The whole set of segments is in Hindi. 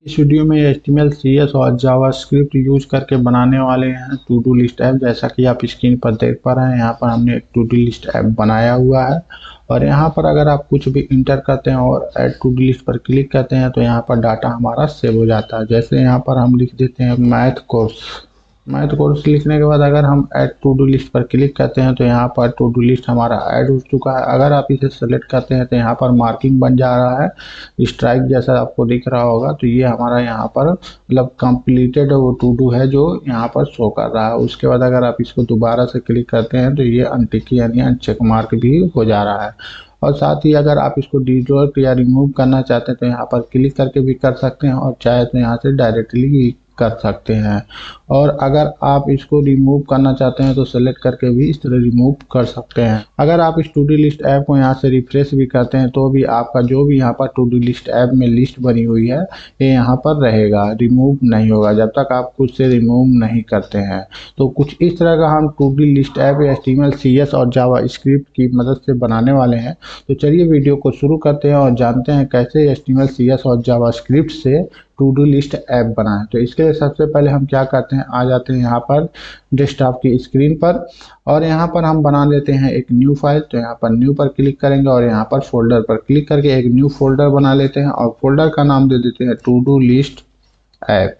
इस वीडियो में HTML, CSS और जावास्क्रिप्ट यूज करके बनाने वाले हैं टू डू लिस्ट ऐप। जैसा कि आप स्क्रीन पर देख पा रहे हैं, यहाँ पर हमने एक टू डू लिस्ट ऐप बनाया हुआ है। और यहाँ पर अगर आप कुछ भी इंटर करते हैं और ऐड टू डू लिस्ट पर क्लिक करते हैं तो यहाँ पर डाटा हमारा सेव हो जाता है। जैसे यहाँ पर हम लिख देते हैं मैथ कोर्स लिखने के बाद अगर हम ऐड टू डू लिस्ट पर क्लिक करते हैं तो यहाँ पर टू डू लिस्ट हमारा ऐड हो चुका है। अगर आप इसे सेलेक्ट करते हैं तो यहाँ पर मार्किंग बन जा रहा है स्ट्राइक जैसा आपको दिख रहा होगा। तो ये हमारा यहाँ पर मतलब कंप्लीटेड वो टू डू है जो यहाँ पर शो कर रहा है। उसके बाद अगर आप इसको दोबारा से क्लिक करते हैं तो ये अनटिक यानी अनचेक मार्क भी हो जा रहा है। और साथ ही अगर आप इसको डिलीट या रिमूव करना चाहते हैं तो यहाँ पर क्लिक करके भी कर सकते हैं और चाहे तो यहाँ से डायरेक्टली कर सकते हैं। और अगर आप इसको रिमूव करना चाहते हैं तो सेलेक्ट करके भी इस तरह रिमूव कर सकते हैं। अगर आप इस टू डू लिस्ट ऐप को यहाँ से रिफ्रेश भी करते हैं तो भी आपका जो भी यहाँ पर टू डू लिस्ट ऐप में लिस्ट बनी हुई है ये यहाँ पर रहेगा, रिमूव नहीं होगा जब तक आप खुद से रिमूव नहीं करते हैं। तो कुछ इस तरह का हम to do list app HTML, CSS और जावास्क्रिप्ट की मदद से बनाने वाले हैं। तो चलिए वीडियो को शुरू करते हैं और जानते हैं कैसे HTML, CSS और जावास्क्रिप्ट से टू डू लिस्ट ऐप बनाएं। तो इसके लिए सबसे पहले हम क्या करते हैं, आ जाते हैं यहाँ पर डेस्कटॉप की स्क्रीन पर और यहाँ पर हम बना लेते हैं एक न्यू फाइल। तो यहाँ पर न्यू पर क्लिक करेंगे और यहाँ पर फोल्डर पर क्लिक करके एक न्यू फोल्डर बना लेते हैं और फोल्डर का नाम दे देते हैं टू डू लिस्ट ऐप।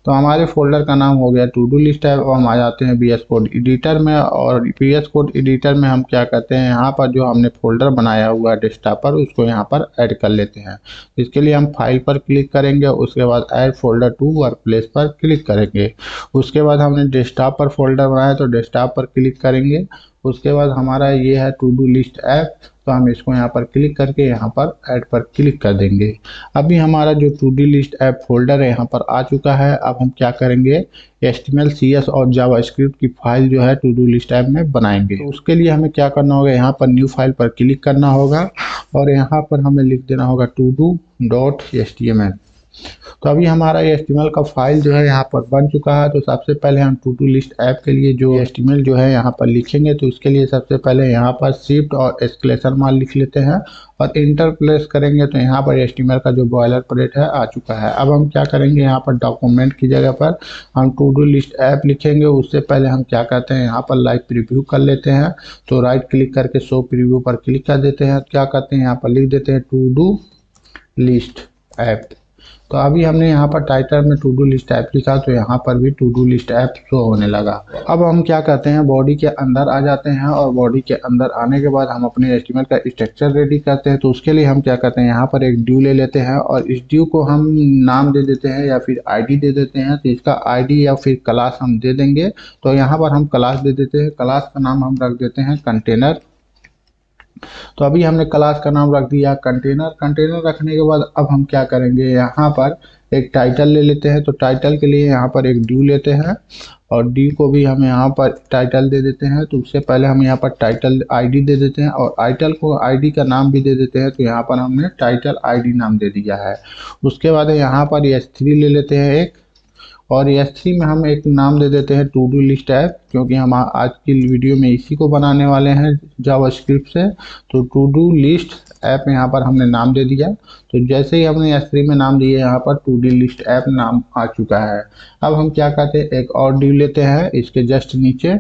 तो हमारे फोल्डर का नाम हो गया टू डू लिस्ट ऐप। और हम आ जाते हैं VS कोड एडिटर में और VS कोड एडिटर में हम क्या करते हैं, यहाँ पर जो हमने फोल्डर बनाया हुआ है डेस्कटॉप पर उसको यहाँ पर ऐड कर लेते हैं। इसके लिए हम फाइल पर क्लिक करेंगे, उसके बाद ऐड फोल्डर टू वर्कप्लेस पर क्लिक करेंगे। उसके बाद हमने डेस्कटॉप पर फोल्डर बनाया तो डेस्कटॉप पर क्लिक करेंगे। उसके बाद हमारा ये है टू डू लिस्ट ऐप, तो हम इसको यहाँ पर क्लिक करके यहाँ पर ऐड पर क्लिक कर देंगे। अभी हमारा जो to do list app folder है यहाँ पर आ चुका है। अब हम क्या करेंगे, HTML, CSS और जावास्क्रिप्ट की फाइल जो है टू डू लिस्ट ऐप में बनाएंगे। तो उसके लिए हमें क्या करना होगा, यहाँ पर न्यू फाइल पर क्लिक करना होगा और यहाँ पर हमें लिख देना होगा to do.html। तो अभी हमारा HTML का फाइल जो है यहाँ पर बन चुका है। तो सबसे पहले हम टू डू लिस्ट ऐप के लिए जो HTML जो है यहाँ पर लिखेंगे। तो इसके लिए सबसे पहले यहाँ पर शिफ्ट और एक्सक्लेमेशन मार्क लिख लेते हैं और इंटर प्रेस करेंगे तो यहाँ पर HTML का जो बॉयलर प्लेट है आ चुका है। अब हम क्या करेंगे, यहाँ पर डॉक्यूमेंट की जगह पर हम टू डू लिस्ट ऐप लिखेंगे। उससे पहले हम क्या करते हैं, यहाँ पर लाइव प्रीव्यू कर लेते हैं। तो राइट क्लिक करके शो प्रीव्यू पर क्लिक कर देते हैं। क्या करते हैं, यहाँ पर लिख देते हैं टू डू लिस्ट ऐप। तो अभी हमने यहाँ पर टाइटल में टू डू लिस्ट ऐप लिखा तो यहाँ पर भी to do list app show होने लगा। अब हम क्या करते हैं, बॉडी के अंदर आ जाते हैं और बॉडी के अंदर आने के बाद हम अपने HTML का स्ट्रक्चर रेडी करते हैं। तो उसके लिए हम क्या करते हैं, यहाँ पर एक ड्यू ले लेते हैं और इस ड्यू को हम नाम दे देते हैं या फिर ID दे देते हैं। तो इसका ID या फिर क्लास हम दे देंगे। तो यहाँ पर हम क्लास दे देते हैं, क्लास का नाम हम रख देते हैं कंटेनर। तो अभी हमने क्लास का नाम रख दिया कंटेनर रखने के बाद अब हम क्या करेंगे, यहाँ पर एक टाइटल ले लेते हैं। तो टाइटल के लिए यहाँ पर एक ड्यू लेते हैं और ड्यू को भी हम यहाँ पर टाइटल दे देते हैं। तो उससे पहले हम यहाँ पर टाइटल ID दे देते हैं और टाइटल को ID का नाम भी दे देते हैं। तो यहाँ पर हमने टाइटल ID नाम दे दिया है। उसके बाद यहाँ पर S3 ले लेते हैं एक और S3 में हम एक नाम दे देते हैं टू डू लिस्ट ऐप, क्योंकि हम आज की वीडियो में इसी को बनाने वाले हैं जावास्क्रिप्ट से। तो टू डू लिस्ट ऐप यहाँ पर हमने नाम दे दिया। तो जैसे ही हमने S3 में नाम दिया, यहाँ पर टू डू लिस्ट ऐप नाम आ चुका है। अब हम क्या करते हैं, एक और ड्यू लेते हैं इसके जस्ट नीचे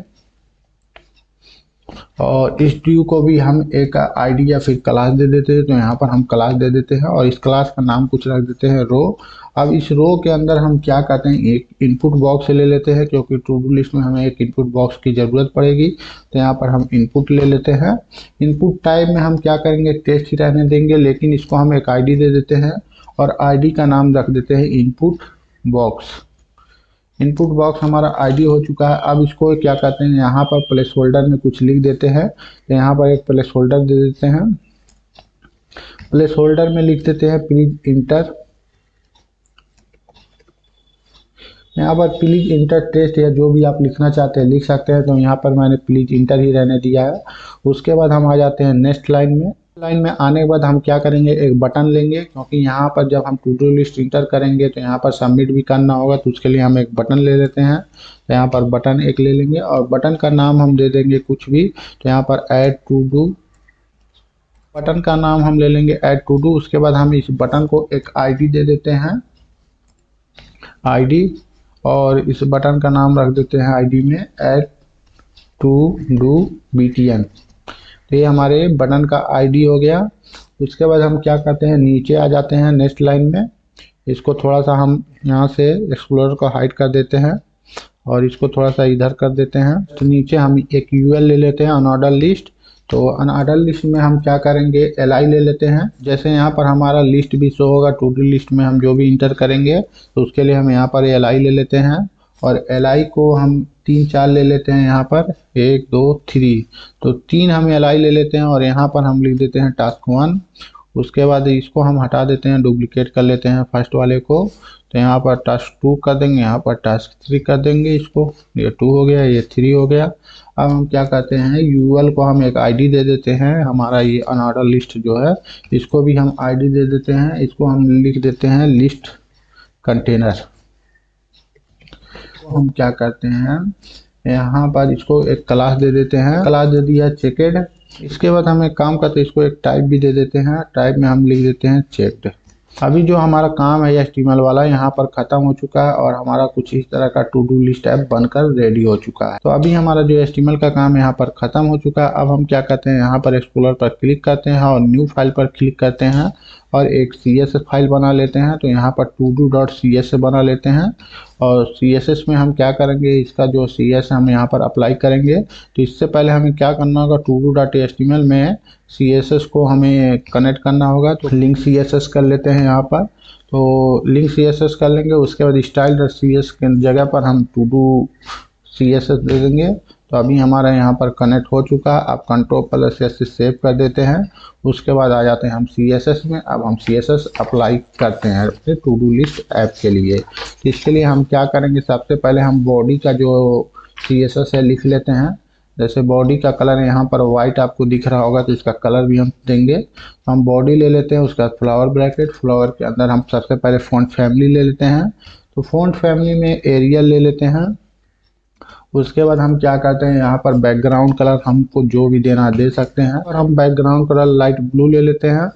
और इस ड्यू को भी हम एक ID या फिर क्लास दे देते हैं। तो यहाँ पर हम क्लास दे देते हैं और इस क्लास का नाम कुछ रख देते हैं रो। अब इस रो के अंदर हम क्या करते हैं, एक इनपुट बॉक्स ले लेते हैं, क्योंकि टू डू लिस्ट में हमें एक इनपुट बॉक्स की ज़रूरत पड़ेगी। तो यहाँ पर हम इनपुट ले लेते हैं। इनपुट टाइप में हम क्या करेंगे, टेक्स्ट ही रहने देंगे, लेकिन इसको हम एक ID दे देते हैं और ID का नाम रख देते हैं इनपुट बॉक्स। इनपुट बॉक्स हमारा ID हो चुका है। अब इसको क्या करते हैं, यहाँ पर प्लेस होल्डर में कुछ लिख देते हैं। तो यहाँ पर एक प्लेस होल्डर दे देते हैं। प्लेस होल्डर में लिख देते हैं प्लीज इंटर। यहाँ पर प्लीज इंटर टेस्ट या जो भी आप लिखना चाहते हैं लिख सकते हैं। तो यहाँ पर मैंने प्लीज इंटर ही रहने दिया है। उसके बाद हम आ जाते हैं नेक्स्ट लाइन में। लाइन में आने के बाद हम क्या करेंगे, एक बटन लेंगे, क्योंकि यहाँ पर जब हम टू डू लिस्ट इंटर करेंगे तो यहाँ पर सबमिट भी करना होगा। तो उसके लिए हम एक बटन ले लेते हैं। तो यहाँ पर बटन एक ले लेंगे और बटन का नाम हम दे देंगे कुछ भी। तो यहाँ पर ऐड टू डू, बटन का नाम हम ले लेंगे ऐड टू डू। उसके बाद हम इस बटन को एक ID दे देते हैं आईडी, और इस बटन का नाम रख देते हैं आईडी में ऐड टू डू BTN। तो ये हमारे बटन का आईडी हो गया। उसके बाद हम क्या करते हैं, नीचे आ जाते हैं नेक्स्ट लाइन में। इसको थोड़ा सा हम यहाँ से एक्सप्लोरर को हाइड कर देते हैं और इसको थोड़ा सा इधर कर देते हैं। तो नीचे हम एक UL ले लेते हैं, अनऑर्डर लिस्ट। तो अनऑर्डर लिस्ट में हम क्या करेंगे, LI ले लेते हैं। जैसे यहाँ पर हमारा लिस्ट भी शो होगा, टू डू लिस्ट में हम जो भी इंटर करेंगे तो उसके लिए हम यहाँ पर LI ले लेते हैं। और LI को हम 3-4 ले लेते हैं यहाँ पर, 1 2 3। तो 3 हम LI ले लेते हैं और यहाँ पर हम लिख देते हैं टास्क 1। उसके बाद इसको हम हटा देते हैं, डुप्लीकेट कर लेते हैं फर्स्ट वाले को। तो यहाँ पर टास्क 2 कर देंगे, यहाँ पर टास्क 3 कर देंगे इसको। ये 2 हो गया, ये 3 हो गया। अब हम क्या करते हैं, UL को हम एक आईडी दे देते हैं। हमारा ये अनऑर्डर लिस्ट जो है इसको भी हम आईडी दे देते हैं। इसको हम लिख देते हैं लिस्ट कंटेनर। हम क्या करते हैं, यहाँ पर इसको एक क्लास दे देते हैं, क्लास दे दिया चेकेड। इसके बाद हम एक काम करते हैं, इसको एक टाइप भी दे देते हैं। टाइप में हम लिख देते हैं चेक्ड। अभी जो हमारा काम है HTML वाला यहाँ पर खत्म हो चुका है और हमारा कुछ इस तरह का टू डू लिस्ट ऐप बनकर रेडी हो चुका है। तो अभी हमारा जो HTML का काम यहाँ पर खत्म हो चुका है। अब हम क्या करते हैं, यहाँ पर एक्सप्लोरर पर क्लिक करते हैं और न्यू फाइल पर क्लिक करते हैं और एक CSS फाइल बना लेते हैं। तो यहाँ पर todo.css बना लेते हैं और CSS में हम क्या करेंगे, इसका जो CS हम यहाँ पर अप्लाई करेंगे। तो इससे पहले हमें क्या करना होगा, todo.html में CSS को हमें कनेक्ट करना होगा। तो लिंक CSS कर लेते हैं यहाँ पर। तो लिंक CSS कर लेंगे, उसके बाद style.cs के जगह पर हम todo.css दे देंगे। तो अभी हमारा यहाँ पर कनेक्ट हो चुका है। आप Ctrl+S से सेव कर देते हैं। उसके बाद आ जाते हैं हम CSS में। अब हम CSS अप्लाई करते हैं अपने टू डू लिस्ट ऐप के लिए। तो इसके लिए हम क्या करेंगे, सबसे पहले हम बॉडी का जो CSS है लिख लेते हैं। जैसे बॉडी का कलर यहाँ पर वाइट आपको दिख रहा होगा, तो इसका कलर भी हम देंगे। तो हम बॉडी ले लेते हैं, उसका फ्लावर ब्रैकेट, फ्लावर के अंदर हम सबसे पहले फॉन्ट फैमिली ले लेते हैं। तो फॉन्ट फैमिली में एरियल ले लेते हैं। उसके बाद हम क्या करते हैं, यहाँ पर बैकग्राउंड कलर हमको जो भी देना दे सकते हैं और हम बैकग्राउंड कलर लाइट ब्लू ले लेते हैं।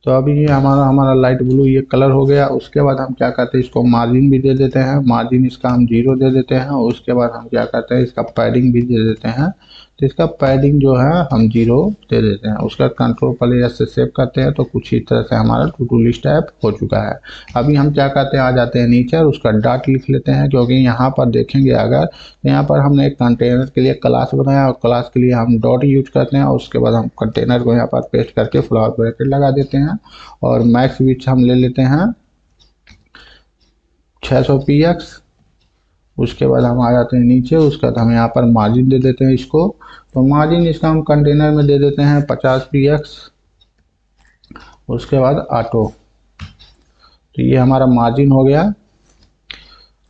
तो अभी ये हमारा लाइट ब्लू ये कलर हो गया। उसके बाद हम क्या करते हैं, इसको मार्जिन भी दे देते हैं। मार्जिन इसका हम 0 दे देते हैं। उसके बाद हम क्या करते हैं, इसका पैडिंग भी दे देते हैं। तो इसका पैडिंग जो है हम 0 दे देते हैं। उसका Ctrl+S से सेव करते हैं। तो कुछ इस तरह से हमारा टू डू लिस्ट ऐप हो चुका है। अभी हम क्या करते हैं, आ जाते हैं नीचे और उसका डॉट लिख लेते हैं, क्योंकि यहाँ पर देखेंगे अगर तो यहाँ पर हमने एक कंटेनर के लिए क्लास बनाया और क्लास के लिए हम डॉट यूज करते हैं। और उसके बाद हम कंटेनर को यहाँ पर पेस्ट करके फ्लावर ब्रैकेट लगा देते हैं और मैक्स विड्थ हम ले लेते हैं 600 px। उसके बाद हम आ जाते हैं नीचे, उसके बाद हम यहाँ पर मार्जिन दे देते हैं इसको। तो मार्जिन इसका हम कंटेनर में दे देते हैं 50 px। उसके बाद ऑटो। तो ये हमारा मार्जिन हो गया।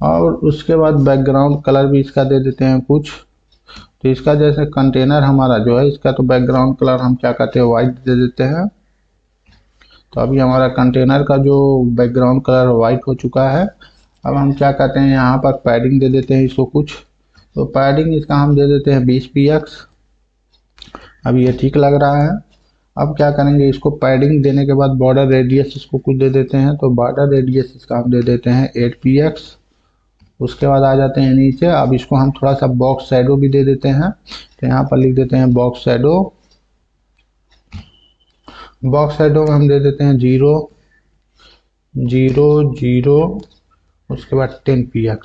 और उसके बाद बैकग्राउंड कलर भी इसका दे देते हैं कुछ। तो इसका जैसे कंटेनर हमारा जो है, इसका तो बैकग्राउंड कलर हम क्या कहते हैं, वाइट दे देते हैं। तो अभी हमारा कंटेनर का जो बैकग्राउंड कलर वाइट हो चुका है। अब हम क्या करते हैं, यहाँ पर पैडिंग दे देते हैं इसको कुछ। तो पैडिंग इसका हम दे देते हैं 20 px। अब ये ठीक लग रहा है। अब क्या करेंगे, इसको पैडिंग देने के बाद बॉर्डर रेडियस इसको कुछ दे देते हैं। तो बॉर्डर रेडियस इसका हम दे देते हैं 8 px। उसके बाद आ जाते हैं नीचे। अब इसको हम थोड़ा सा बॉक्स शैडो भी दे देते हैं। तो यहाँ पर लिख देते हैं बॉक्स शैडो। बॉक्स शैडो में हम दे देते हैं 0 0 0। उसके बाद 10 px।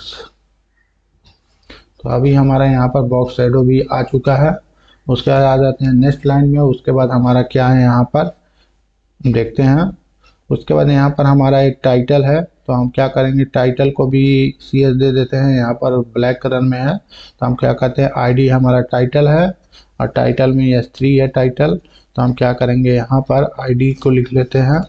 तो अभी हमारा यहाँ पर बॉक्स शैडो भी आ चुका है। उसके बाद आ जाते हैं नेक्स्ट लाइन में। उसके बाद हमारा क्या है, यहाँ पर देखते हैं। उसके बाद यहाँ पर हमारा एक टाइटल है। तो हम क्या करेंगे, टाइटल को भी CS दे देते हैं। यहाँ पर ब्लैक कलर में है। तो हम क्या करते हैं, ID हमारा टाइटल है और टाइटल में S3 है टाइटल। तो हम क्या करेंगे, यहाँ पर ID को लिख लेते हैं।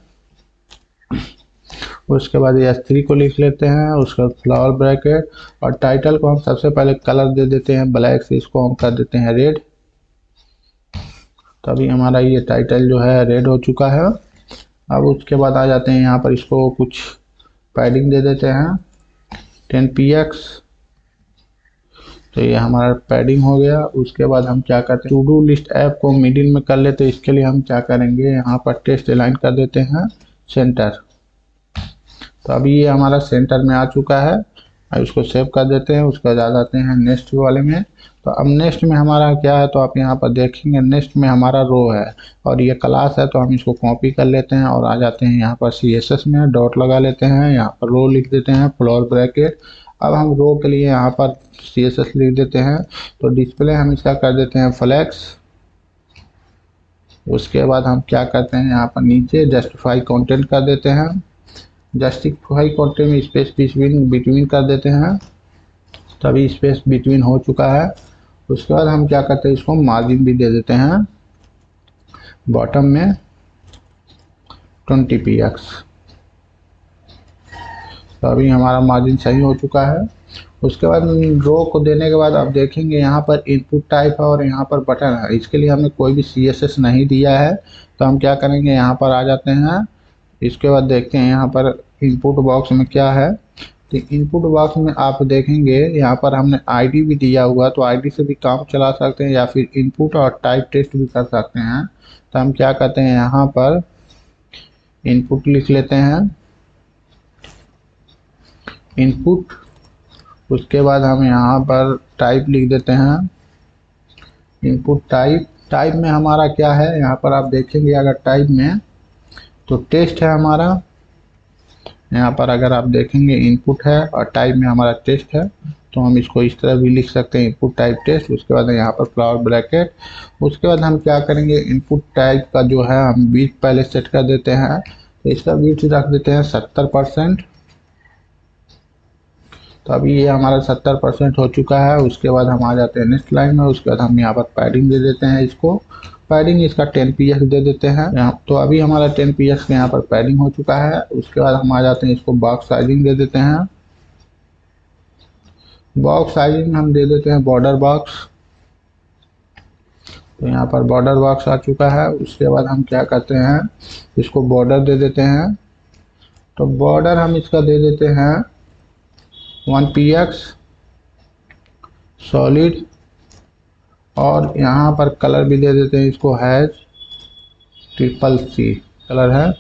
उसके बाद S3 को लिख लेते हैं। उसका फ्लावर ब्रैकेट और टाइटल को हम सबसे पहले कलर दे देते हैं ब्लैक से, इसको हम कर देते हैं रेड। तो अभी हमारा ये टाइटल जो है रेड हो चुका है। अब उसके बाद आ जाते हैं यहाँ पर, इसको कुछ पैडिंग दे देते हैं 10 px। तो ये हमारा पैडिंग हो गया। उसके बाद हम क्या करते हैं, टू डू लिस्ट ऐप को मिडिल में कर लेते हैं। इसके लिए हम क्या करेंगे, यहाँ पर टेक्स्ट अलाइन कर देते हैं सेंटर। तो अभी ये हमारा सेंटर में आ चुका है। अब इसको सेव कर देते हैं। उसके बाद आ जाते हैं नेक्स्ट वाले में। तो अब नेक्स्ट में हमारा क्या है, तो आप यहाँ पर देखेंगे नेक्स्ट में हमारा रो है और ये क्लास है। तो हम इसको कॉपी कर लेते हैं और आ जाते हैं यहाँ पर CSS में, डॉट लगा लेते हैं, यहाँ पर रो लिख देते हैं, फ्लोर ब्रैकेट। अब हम रो के लिए यहाँ पर CSS लिख देते हैं। तो डिस्प्ले हम इसका कर देते हैं फ्लैक्स। उसके बाद हम क्या करते हैं, यहाँ पर नीचे जस्टिफाई कंटेंट कर देते हैं। जस्टिफाई कंटेंट में स्पेस बिटवीन कर देते हैं। तभी स्पेस बिटवीन हो चुका है। उसके बाद हम क्या करते हैं, इसको मार्जिन भी दे देते हैं बॉटम में 20 px। तो अभी हमारा मार्जिन सही हो चुका है। उसके बाद रो को देने के बाद आप देखेंगे यहाँ पर इनपुट टाइप है और यहाँ पर बटन है। इसके लिए हमने कोई भी CSS नहीं दिया है। तो हम क्या करेंगे, यहाँ पर आ जाते हैं। इसके बाद देखते हैं यहाँ पर इनपुट बॉक्स में क्या है। तो इनपुट बॉक्स में आप देखेंगे यहाँ पर हमने ID भी दिया हुआ, तो ID से भी काम चला सकते हैं या फिर इनपुट और टाइप टेस्ट भी कर सकते हैं। तो हम क्या करते हैं, यहाँ पर इनपुट लिख लेते हैं, इनपुट। उसके बाद हम यहाँ पर टाइप लिख देते हैं, इनपुट टाइप। टाइप में हमारा क्या है, यहाँ पर आप देखेंगे अगर टाइप में तो टेस्ट है हमारा। यहाँ पर अगर आप देखेंगे इनपुट है और टाइप में हमारा टेस्ट है। तो हम इसको इस तरह भी लिख सकते हैं, इनपुट टाइप टेस्ट। उसके बाद यहाँ पर फ्लावर ब्रैकेट। उसके बाद हम क्या करेंगे, इनपुट टाइप का जो है हम विड्थ पहले सेट कर देते हैं। तो इसका विड्थ रख देते हैं 70%। तो अभी ये हमारा 70% हो चुका है। उसके बाद हम आ जाते हैं नेक्स्ट लाइन में। उसके बाद हम यहाँ पर पैडिंग दे देते हैं, इसको पैडिंग इसका 10 px दे देते हैं। तो अभी हमारा 10 px यहाँ पर पैडिंग हो चुका है। उसके बाद हम आ जाते हैं, इसको बॉक्स साइजिंग दे देते हैं। बॉक्स साइजिंग हम दे देते हैं बॉर्डर बॉक्स। तो यहाँ पर बॉर्डर बॉक्स आ चुका है। उसके बाद हम क्या करते हैं, इसको बॉर्डर दे देते हैं। तो बॉर्डर हम इसका दे देते हैं 1 px सॉलिड। और यहाँ पर कलर भी दे देते हैं, इसको हैज CCC कलर है।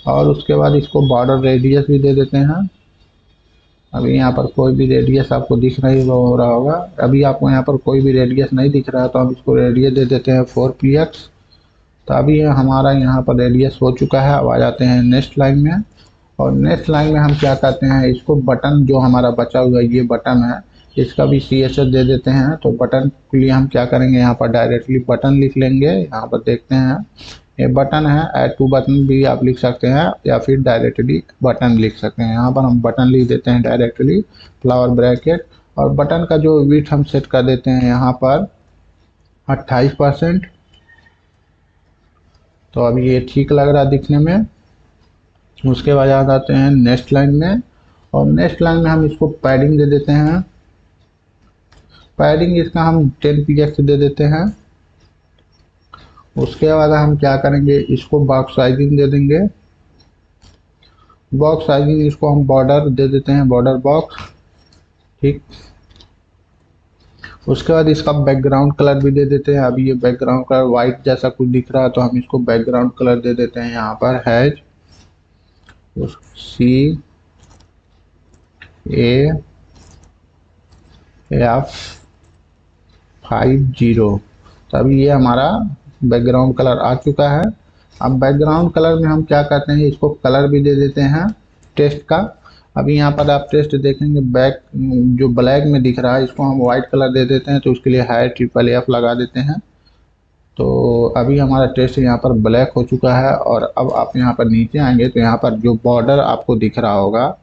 और उसके बाद इसको बॉर्डर रेडियस भी दे देते हैं। अभी यहाँ पर कोई भी रेडियस आपको दिख नहीं हो रहा होगा। अभी आपको यहाँ पर कोई भी रेडियस नहीं दिख रहा है, तो हम इसको रेडियस दे देते हैं 4 px। तो अभी हमारा यहाँ पर रेडियस हो चुका है। अब आ जाते हैं नेक्स्ट लाइन में। और नेक्स्ट लाइन में हम क्या करते हैं, इसको बटन जो हमारा बचा हुआ ये बटन है, इसका भी CSS दे देते हैं। तो बटन के लिए हम क्या करेंगे, यहाँ पर डायरेक्टली बटन लिख लेंगे। यहाँ पर देखते हैं ये बटन है, ऐड टू बटन भी आप लिख सकते हैं या फिर डायरेक्टली बटन लिख सकते हैं। यहाँ पर हम बटन लिख देते हैं डायरेक्टली, फ्लावर ब्रैकेट। और बटन का जो विड्थ हम सेट कर देते हैं यहाँ पर 28%। तो अभी ये ठीक लग रहा है दिखने में। उसके बाद आ जाते हैं नेक्स्ट लाइन में। और नेक्स्ट लाइन में हम इसको पैडिंग दे देते हैं। पैडिंग इसका हम 10 px दे देते हैं। उसके बाद हम क्या करेंगे, इसको बॉक्स साइजिंग दे देंगे। बॉक्स साइजिंग इसको हम बॉर्डर दे देते हैं, बॉर्डर बॉक्स। ठीक। उसके बाद इसका बैकग्राउंड कलर भी दे देते हैं। अभी ये बैकग्राउंड कलर वाइट जैसा कुछ दिख रहा है, तो हम इसको बैकग्राउंड कलर दे देते हैं यहाँ पर हैज CAF50। तो अभी ये हमारा बैकग्राउंड कलर आ चुका है। अब बैकग्राउंड कलर में हम क्या करते हैं, इसको कलर भी दे देते हैं टेस्ट का। अभी यहाँ पर आप टेस्ट देखेंगे, बैक जो ब्लैक में दिख रहा है इसको हम वाइट कलर दे देते हैं। तो उसके लिए हाई FFF लगा देते हैं। तो अभी हमारा टेस्ट यहाँ पर ब्लैक हो चुका है। और अब आप यहाँ पर नीचे आएंगे तो यहाँ पर जो बॉर्डर आपको दिख रहा होगा,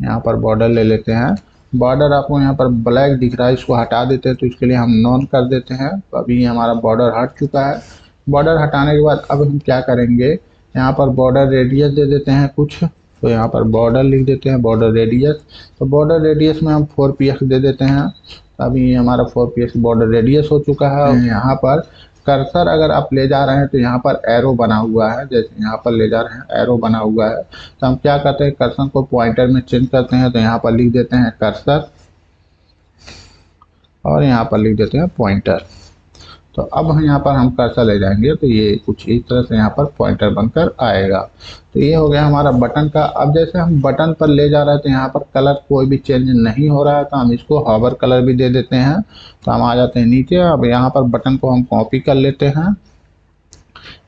यहाँ पर बॉर्डर ले लेते हैं। बॉर्डर आपको यहाँ पर ब्लैक दिख रहा है, इसको हटा देते हैं। तो इसके लिए हम नॉन कर देते हैं। तो अभी हमारा बॉर्डर हट चुका है। बॉर्डर हटाने के बाद अब हम क्या करेंगे, यहाँ पर बॉर्डर रेडियस दे देते हैं कुछ। तो यहाँ पर बॉर्डर लिख देते हैं, बॉर्डर रेडियस। तो बॉर्डर रेडियस में हम 4 px दे देते हैं। तो अभी हमारा 4 px बॉर्डर रेडियस हो चुका है। और यहाँ पर कर्सर अगर आप ले जा रहे हैं तो यहाँ पर एरो बना हुआ है, जैसे यहाँ पर ले जा रहे हैं एरो बना हुआ है। तो हम क्या करते हैं, कर्सर को पॉइंटर में चेंज करते हैं। तो यहाँ पर लिख देते हैं कर्सर और यहाँ पर लिख देते हैं पॉइंटर। तो अब हम यहाँ पर हम कर्सर ले जाएंगे तो ये कुछ इस तरह से यहाँ पर पॉइंटर बनकर आएगा। तो ये हो गया हमारा बटन का। अब जैसे हम बटन पर ले जा रहे हैं तो यहाँ पर कलर कोई भी चेंज नहीं हो रहा है, तो हम इसको हॉवर कलर भी दे देते हैं। तो हम आ जाते हैं नीचे। अब यहाँ पर बटन को हम कॉपी कर लेते हैं,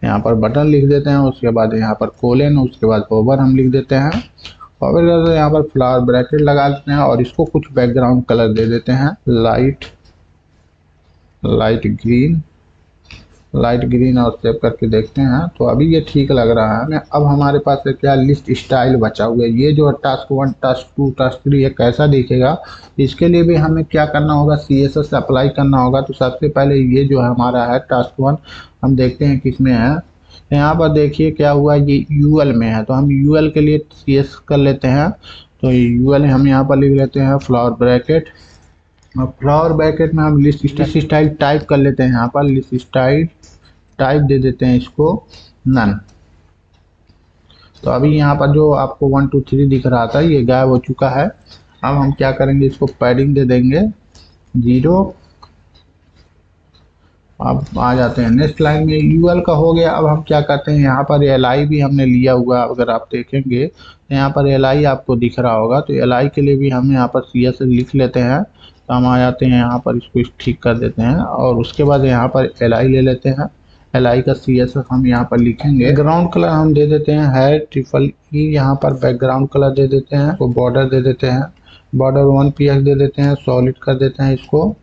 यहाँ पर बटन लिख देते हैं, उसके बाद यहाँ पर कोलन, उसके बाद ओवर हम लिख देते हैं। और यहाँ पर फ्लावर ब्रैकेट लगा देते हैं और इसको कुछ बैकग्राउंड कलर दे देते हैं, लाइट ग्रीन और सेव करके देखते हैं। तो अभी ये ठीक लग रहा है। अब हमारे पास क्या लिस्ट स्टाइल बचा हुआ है। ये जो टास्क 1, टास्क 2, टास्क 3 ये कैसा दिखेगा, इसके लिए भी हमें क्या करना होगा, CSS अप्लाई करना होगा। तो सबसे पहले ये जो है हमारा है टास्क 1, हम देखते हैं किसमें है। यहाँ पर देखिए क्या हुआ, ये UL में है। तो हम UL के लिए CS कर लेते हैं। तो UL हम यहाँ पर लिख लेते हैं फ्लावर ब्रैकेट, और फ्लावर ब्रैकेट में हम लिस्ट स्टाइल टाइप कर लेते हैं। यहाँ पर लिस्ट स्टाइल टाइप दे देते हैं इसको नन। तो अभी यहाँ पर जो आपको 1 2 3 दिख रहा था ये गायब हो चुका है। अब हम क्या करेंगे, इसको पैडिंग दे देंगे 0। अब आ जाते हैं नेक्स्ट लाइन में, UL का हो गया। अब हम क्या करते हैं, यहाँ पर LI भी हमने लिया हुआ, अगर आप देखेंगे तो यहाँ पर LI आपको दिख रहा होगा। तो LI के लिए भी हम यहाँ पर CS लिख लेते हैं। तो हम आ जाते हैं यहाँ पर, इसको ठीक कर देते हैं और उसके बाद यहाँ पर LI ले लेते हैं। LI का CS हम यहाँ पर लिखेंगे। बैकग्राउंड कलर हम दे देते हैं है EEE, यहाँ पर बैकग्राउंड कलर दे देते हैं। तो बॉर्डर दे देते हैं, बॉर्डर 1px दे देते हैं, सॉलिड कर देते हैं इसको।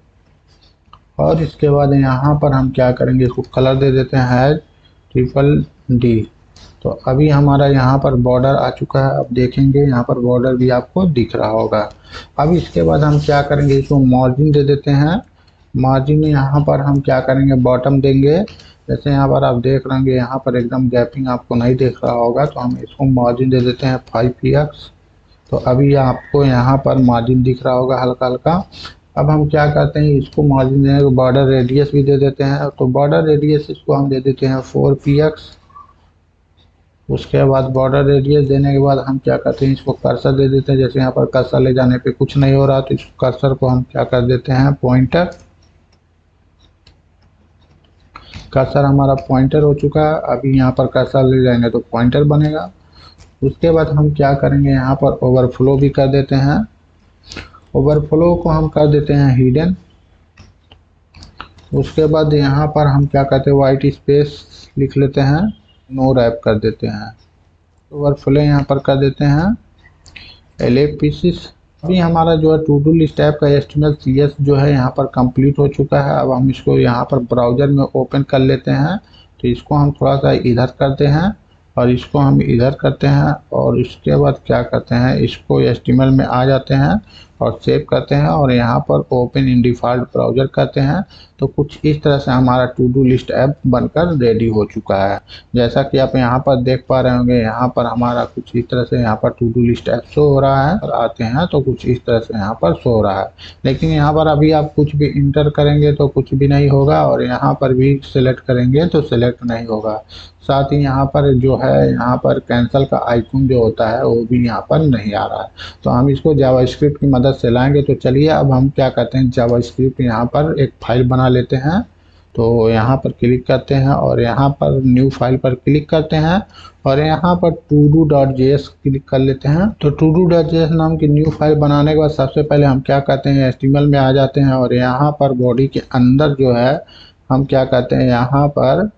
और इसके बाद यहाँ पर हम क्या करेंगे, इसको कलर दे देते हैं DDD। तो अभी हमारा यहाँ पर बॉर्डर आ चुका है। अब देखेंगे यहाँ पर बॉर्डर भी आपको दिख रहा होगा। अब इसके बाद हम क्या करेंगे, इसको मार्जिन दे देते हैं। मार्जिन यहाँ पर हम क्या करेंगे, बॉटम देंगे। जैसे यहाँ पर आप देख रहे हैं यहाँ पर एकदम गैपिंग आपको नहीं दिख रहा होगा, तो हम इसको मार्जिन दे देते हैं 5px। तो अभी आपको यहाँ पर मार्जिन दिख रहा होगा हल्का हल्का। अब हम क्या करते हैं, इसको मार्जिन देने को बॉर्डर रेडियस भी दे देते हैं। तो बॉर्डर रेडियस इसको हम दे देते हैं 4px। उसके बाद बॉर्डर रेडियस देने के बाद हम क्या करते हैं, इसको कर्सर दे देते हैं। जैसे यहाँ पर कर्सर ले जाने पे कुछ नहीं हो रहा, तो इस कर्सर को हम क्या कर देते हैं, पॉइंटर। कर्सर हमारा पॉइंटर हो चुका है। अभी यहाँ पर कर्सर ले जाएंगे तो पॉइंटर बनेगा। उसके बाद हम क्या करेंगे, यहाँ पर ओवरफ्लो भी कर देते हैं। ओवरफ्लो को हम कर देते हैं हिडन। उसके बाद यहाँ पर हम क्या करते हैं, वाइट स्पेस लिख लेते हैं, नो रैप कर देते हैं। ओवरफ्लो यहाँ पर कर देते हैं LF पीसेस। अभी हमारा जो है टू डू लिस्ट ऐप का HTML CS जो है यहाँ पर कंप्लीट हो चुका है। अब हम इसको यहाँ पर ब्राउज़र में ओपन कर लेते हैं। तो इसको हम थोड़ा सा इधर करते हैं और इसको हम इधर करते हैं, और इसके बाद क्या करते हैं, इसको HTML में आ जाते हैं और सेव करते हैं और यहाँ पर ओपन इन डिफ़ॉल्ट ब्राउज़र करते हैं। तो कुछ इस तरह से हमारा टू डू लिस्ट ऐप बनकर रेडी हो चुका है। जैसा कि आप यहाँ पर देख पा रहे होंगे, यहाँ पर हमारा कुछ इस तरह से यहाँ पर to do list app show हो रहा है। और आते हैं तो कुछ इस तरह से यहाँ पर शो हो रहा है। लेकिन यहाँ पर अभी आप कुछ भी इंटर करेंगे तो कुछ भी नहीं होगा, और यहाँ पर भी सिलेक्ट करेंगे तो सिलेक्ट नहीं होगा। साथ ही यहाँ पर जो है, यहाँ पर कैंसिल का आइकन जो होता है वो भी यहाँ पर नहीं आ रहा है। तो हम इसको जावास्क्रिप्ट की मदद से लाएंगे। तो चलिए अब हम क्या करते हैं, जावास्क्रिप्ट यहाँ पर एक फाइल बना लेते हैं। तो यहाँ पर क्लिक करते हैं और यहाँ पर न्यू फाइल पर क्लिक करते हैं और यहाँ पर todo.js क्लिक कर लेते हैं। तो todo.js नाम की न्यू फाइल बनाने के बाद सबसे पहले हम क्या करते हैं, HTML में आ जाते हैं और यहाँ पर बॉडी के अंदर जो है हम क्या करते हैं, यहाँ पर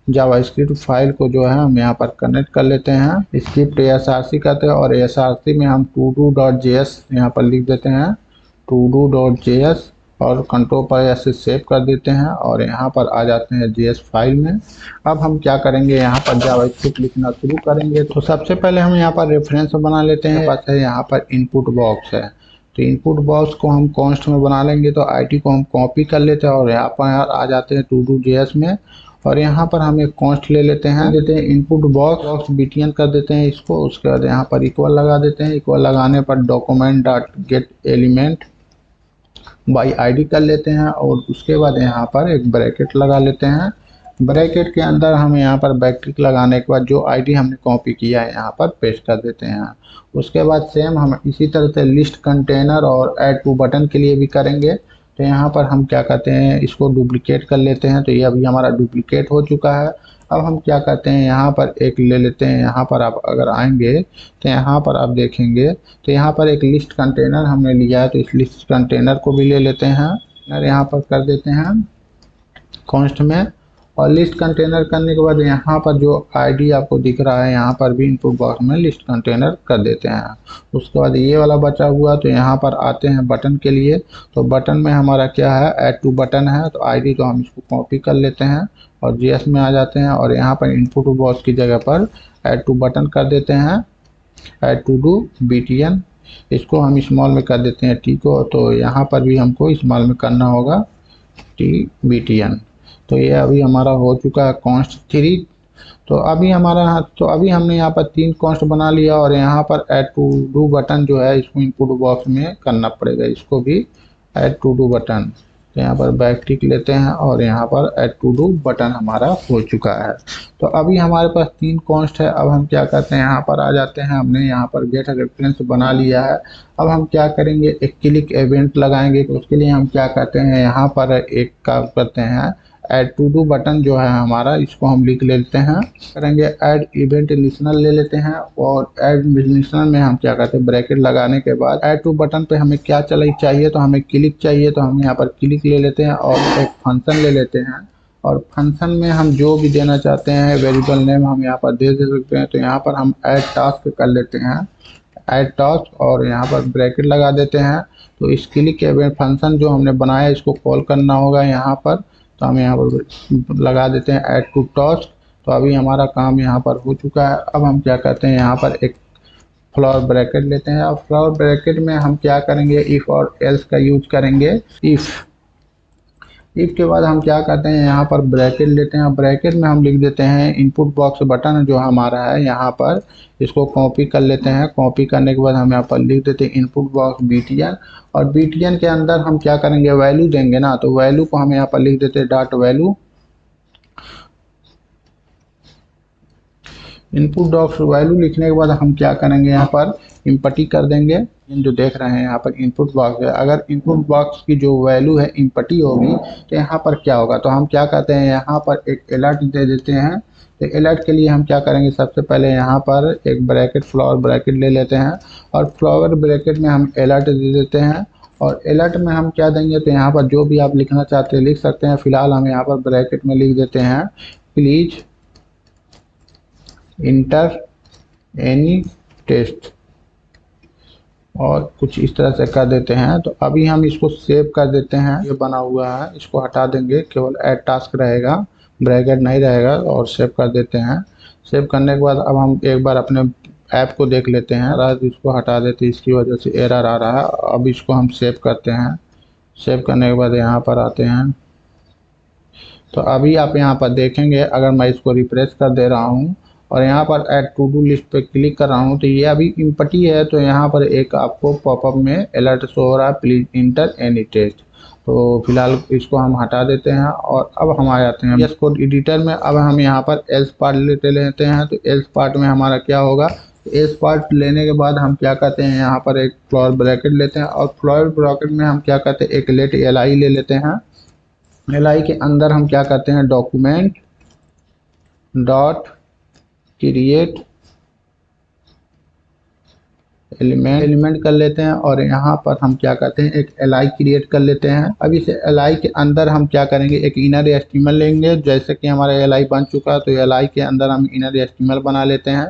जावास्क्रिप्ट फाइल को जो है हम यहाँ पर कनेक्ट कर लेते हैं। स्क्रिप्ट src करते हैं और src में हम todo.js यहाँ पर लिख देते हैं, todo.js, और कंट्रोल पर ऐसे सेव कर देते हैं और यहाँ पर आ जाते हैं JS फाइल में। अब हम क्या करेंगे, यहाँ पर जावास्क्रिप्ट लिखना शुरू करेंगे। तो सबसे पहले हम यहाँ पर रेफरेंस बना लेते हैं। बस है यहाँ पर इनपुट बॉक्स है, तो इनपुट बॉक्स को हम कॉन्स्ट में बना लेंगे। तो IT को हम कॉपी कर लेते हैं और यहाँ पर आ जाते हैं todo.js में, और यहाँ पर हम एक कॉन्स्ट ले लेते हैं, इनपुट बॉक्स BTN कर देते हैं इसको। उसके बाद यहाँ पर इक्वल लगा देते हैं। इक्वल लगाने पर document.getElement बाई ID कर लेते हैं और उसके बाद यहाँ पर एक ब्रैकेट लगा लेते हैं। ब्रैकेट के अंदर हम यहाँ पर बैकटिक लगाने के बाद जो ID हमने कॉपी किया है यहाँ पर पेस्ट कर देते हैं। उसके बाद सेम हम इसी तरह से लिस्ट कंटेनर और ऐड टू बटन के लिए भी करेंगे। तो यहाँ पर हम क्या करते हैं, इसको डुप्लीकेट कर लेते हैं। तो ये अभी हमारा डुप्लीकेट हो चुका है। अब हम क्या करते हैं, यहाँ पर एक ले लेते हैं। यहाँ पर आप अगर आएंगे तो यहाँ पर आप देखेंगे तो यहाँ पर एक लिस्ट कंटेनर हमने लिया है, तो इस लिस्ट कंटेनर को भी ले लेते हैं। यहाँ पर कर देते हैं कॉन्स्ट में, और लिस्ट कंटेनर करने के बाद यहाँ पर जो आईडी आपको दिख रहा है यहाँ पर भी इनपुट बॉक्स में लिस्ट कंटेनर कर देते हैं। उसके बाद ये वाला बचा हुआ, तो यहाँ पर आते हैं बटन के लिए। तो बटन में हमारा क्या है, ऐड टू बटन है। तो आईडी तो हम इसको कॉपी कर लेते हैं और जीएस में आ जाते हैं, और यहाँ पर इनपुट बॉक्स की जगह पर ऐड टू बटन कर देते हैं, ऐड टू डू बीटीएन। इसको हम स्मॉल में कर देते हैं टी को, तो यहाँ पर भी हमको स्मॉल में करना होगा टी बीटीएन। तो ये अभी हमारा हो चुका है कॉन्स्ट 3। तो अभी हमने यहाँ पर 3 कॉन्स्ट बना लिया, और यहाँ पर ऐड टू डू बटन जो है इसको इनपुट बॉक्स में करना पड़ेगा, इसको भी ऐड टू डू बटन। तो यहाँ पर बैक टिक लेते हैं और यहाँ पर ऐड टू डू बटन हमारा हो चुका है। तो अभी हमारे पास 3 कॉन्स्ट है। अब हम क्या करते हैं, यहाँ पर आ जाते हैं। हमने यहाँ पर गेट रेफरेंस बना लिया है। अब हम क्या करेंगे, एक क्लिक इवेंट लगाएंगे। तो उसके लिए हम क्या करते हैं, यहाँ पर एक काम करते हैं, ऐड टू डू बटन जो है हमारा, इसको हम लिख लेते हैं। करेंगे ऐड इवेंट इंडिशनल ले लेते हैं, और ऐड इंडिशनल में हम क्या करते हैं, ब्रैकेट लगाने के बाद ऐड टू बटन पे हमें क्या चाहिए, तो हमें क्लिक चाहिए। तो हम यहाँ पर क्लिक ले लेते हैं और एक फंक्शन ले लेते हैं, और फंक्शन में हम जो भी देना चाहते हैं वेरिएबल नेम हम यहाँ पर दे सकते हैं। तो यहाँ पर हम ऐड टास्क कर लेते हैं, ऐड टास्क, और यहाँ पर ब्रैकेट लगा देते हैं। तो इस क्लिक इवेंट फंक्शन जो हमने बनाया इसको कॉल करना होगा यहाँ पर। तो हम यहाँ पर लगा देते हैं ऐड टू टास्क। तो अभी हमारा काम यहाँ पर हो चुका है। अब हम क्या करते हैं, यहाँ पर एक फ्लोर ब्रैकेट लेते हैं। अब फ्लोर ब्रैकेट में हम क्या करेंगे, इफ और एल्स का यूज करेंगे। इफ के बाद हम क्या करते हैं, यहाँ पर ब्रैकेट लेते हैं। ब्रैकेट में हम लिख देते हैं इनपुट बॉक्स बटन जो हमारा है यहाँ पर, इसको कॉपी कर लेते हैं। कॉपी करने के बाद हम यहाँ पर लिख देते हैं इनपुट बॉक्स बीटीएन, और बीटीएन के अंदर हम क्या करेंगे, वैल्यू देंगे ना। तो वैल्यू को हम यहाँ पर लिख देते हैं dot value. Input box value लिखने के बाद हम क्या करेंगे, यहाँ पर इम्पटी कर देंगे। जो देख रहे हैं यहाँ पर इनपुट बॉक्स है, अगर इनपुट बॉक्स की जो वैल्यू है इम्पटी होगी तो यहाँ पर क्या होगा। तो हम क्या करते हैं, यहाँ पर एक अलर्ट दे देते हैं। तो अलर्ट के लिए हम क्या करेंगे, सबसे पहले यहाँ पर एक ब्रैकेट फ्लोर ब्रैकेट ले लेते हैं, और फ्लोर ब्रैकेट में हम अलर्ट दे देते हैं। और अलर्ट में हम क्या देंगे, तो यहाँ पर जो भी आप लिखना चाहते हैं लिख सकते हैं। फिलहाल हम यहाँ पर ब्रैकेट में लिख देते हैं प्लीज इंटर एनी टेस्ट, और कुछ इस तरह से कर देते हैं। तो अभी हम इसको सेव कर देते हैं। ये बना हुआ है, इसको हटा देंगे, केवल ऐड टास्क रहेगा, ब्रैकेट नहीं रहेगा, और सेव कर देते हैं। सेव करने के बाद अब हम एक बार अपने ऐप को देख लेते हैं। इसको हटा देते हैं, इसकी वजह से एरर आ रहा है। अब इसको हम सेव करते हैं। सेव करने के बाद यहाँ पर आते हैं। तो अभी आप यहाँ पर देखेंगे, अगर मैं इसको रिफ्रेश कर दे रहा हूँ और यहाँ पर ऐड टू डू लिस्ट पे क्लिक कर रहा हूँ, तो ये अभी इम्पटी है। तो यहाँ पर एक आपको पॉपअप में अलर्ट शो हो रहा है, प्लीज इंटर एनी टेस्ट। तो फिलहाल इसको हम हटा देते हैं, और अब हम आ जाते हैं VS कोड एडिटर में। अब हम यहाँ पर एल्स पार्ट लेते हैं। तो एल्स पार्ट में हमारा क्या होगा, एल्स पार्ट लेने के बाद हम क्या करते हैं, यहाँ पर एक फ्लोर ब्रैकेट लेते हैं, और फ्लोर ब्रैकेट में हम क्या करते हैं, एक लेट LI ले लेते हैं। LI के अंदर हम क्या करते हैं, डॉक्यूमेंट डॉट क्रिएट एलिमेंट कर लेते हैं, और यहाँ पर हम क्या करते हैं, एक LI क्रिएट कर लेते हैं। अब इस LI के अंदर हम क्या करेंगे, एक इनर एस्टीमल लेंगे। जैसे कि हमारा LI बन चुका है, तो LI के अंदर हम इनर एस्टीमल बना लेते हैं।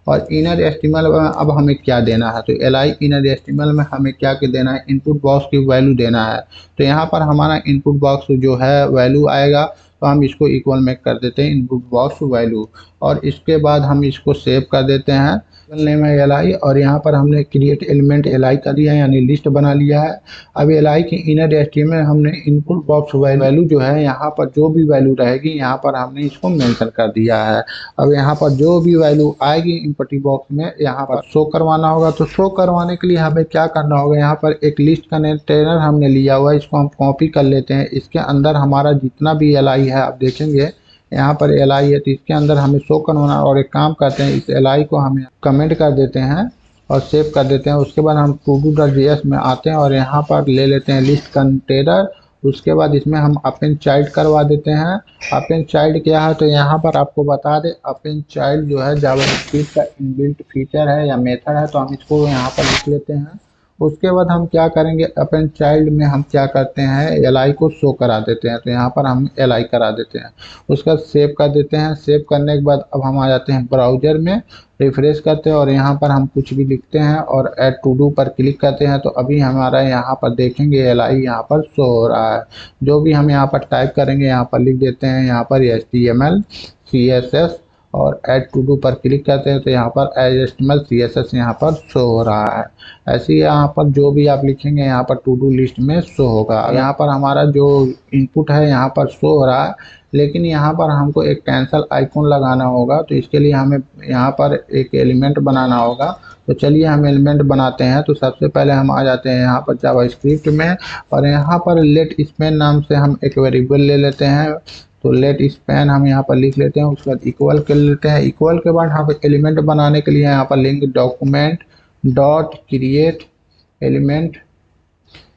और इनर एस्टीमल अब हमें क्या देना है, तो LI इनर एस्टीमल में हमें क्या देना है, इनपुट बॉक्स की वैल्यू देना है। तो यहाँ पर हमारा इनपुट बॉक्स जो है वैल्यू आएगा, तो हम इसको इक्वल में कर देते हैं इनपुट बॉक्स वैल्यू, और इसके बाद हम इसको सेव कर देते हैं। नेम है LI, और यहाँ पर हमने क्रिएट एलिमेंट LI कर दिया है, यानी लिस्ट बना लिया है। अब LI के इनर एस्टीमल में हमने इनपुट बॉक्स वैल्यू जो है, यहाँ पर जो भी वैल्यू रहेगी यहाँ पर हमने इसको मेंशन कर दिया है। अब यहाँ पर जो भी वैल्यू आएगी इनपुट बॉक्स में यहाँ पर शो करवाना होगा। तो शो करवाने के लिए हमें क्या करना होगा, यहाँ पर एक लिस्ट कंटेनर हमने लिया हुआ है, इसको हम कॉपी कर लेते हैं। इसके अंदर हमारा जितना भी LI है, आप देखेंगे यहाँ पर LI है, तो इसके अंदर हमें शो करवाना। और एक काम करते हैं, इस LI को हम कमेंट कर देते हैं और सेव कर देते हैं। उसके बाद हम todo.js में आते हैं और यहाँ पर ले लेते हैं लिस्ट कंटेनर। उसके बाद इसमें हम अपेंड चाइल्ड करवा देते हैं। अपेंड चाइल्ड क्या है, तो यहाँ पर आपको बता दें, अपेंड चाइल्ड जो है जावास्क्रिप्ट का इनबिल्ट फीचर है या मेथड है, तो हम इसको यहाँ पर लिख लेते हैं। उसके बाद हम क्या करेंगे, अपेंड चाइल्ड में हम क्या करते हैं, एल को शो करा देते हैं, तो यहाँ पर हम एल करा देते हैं। उसका सेव कर देते हैं। सेव करने के बाद अब हम आ जाते हैं ब्राउजर में, रिफ्रेश करते हैं और यहाँ पर हम कुछ भी लिखते हैं और ऐड टू डू पर क्लिक करते हैं, तो अभी हमारा यहाँ पर देखेंगे एल यहाँ पर शो हो रहा है। जो भी हम यहाँ पर टाइप करेंगे यहाँ पर लिख देते हैं, यहाँ पर HTML CSS और ऐड टू डू पर क्लिक करते हैं, तो यहाँ पर HTML CSS यहाँ पर शो हो रहा है। ऐसे ही यहाँ पर जो भी आप लिखेंगे यहाँ पर टू डू लिस्ट में शो होगा। यहाँ पर हमारा जो इनपुट है यहाँ पर शो हो रहा है, लेकिन यहाँ पर हमको एक कैंसल आइकॉन लगाना होगा, तो इसके लिए हमें यहाँ पर एक एलिमेंट बनाना होगा। तो चलिए हम एलिमेंट बनाते हैं। तो सबसे पहले हम आ जाते हैं यहाँ पर जावास्क्रिप्ट में और यहाँ पर लेट स्पेन नाम से हम एक वेरिएबल ले लेते हैं। तो लेट स्पेन हम यहाँ पर लिख लेते हैं। उसके बाद इक्वल कर लेते हैं। इक्वल के बाद हम एलिमेंट बनाने के लिए यहाँ पर link document dot create element.